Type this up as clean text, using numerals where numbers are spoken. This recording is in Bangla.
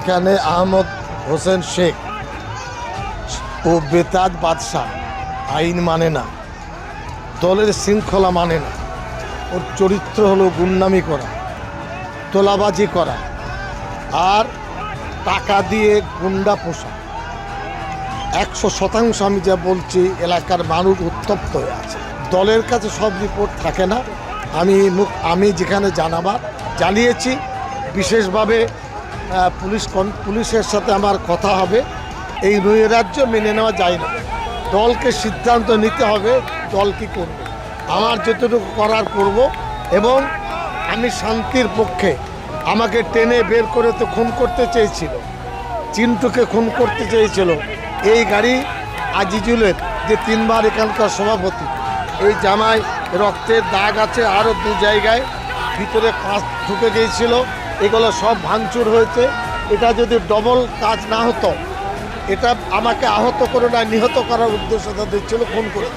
এখানে আহমদ হোসেন শেখ ও বেতাজ বাদশাহ আইন মানে না, দলের শৃঙ্খলা মানে না। ওর চরিত্র হলো গুন্ডামি করা, তোলাবাজি করা আর টাকা দিয়ে গুন্ডা পোষা। 100% আমি যা বলছি, এলাকার মানুষ উত্তপ্ত হয়ে আছে। দলের কাছে সব রিপোর্ট থাকে না। আমি যেখানে জানিয়েছি, বিশেষভাবে পুলিশের সাথে আমার কথা হবে। এই নৈরাজ্য মেনে নেওয়া যায় না। দলকে সিদ্ধান্ত নিতে হবে, দল কী করবে। আমার যতটুকু করার করব, এবং আমি শান্তির পক্ষে। আমাকে টেনে বের করে তো খুন করতে চেয়েছিল, চিন্টুকে খুন করতে চেয়েছিল। এই গাড়ি আজিজুলের, যে 3 বার এখানকার সভাপতি, এই জামায় রক্তের দাগ আছে, আরও 2 জায়গায় ভিতরে কাঁচ ঢুকে গিয়েছিল। এগুলো সব ভাঙচুর হয়েছে। এটা যদি ডবল কাজ না হতো, এটা আমাকে আহত করে না, নিহত করার উদ্দেশ্য তাদের ছিল, খুন করে।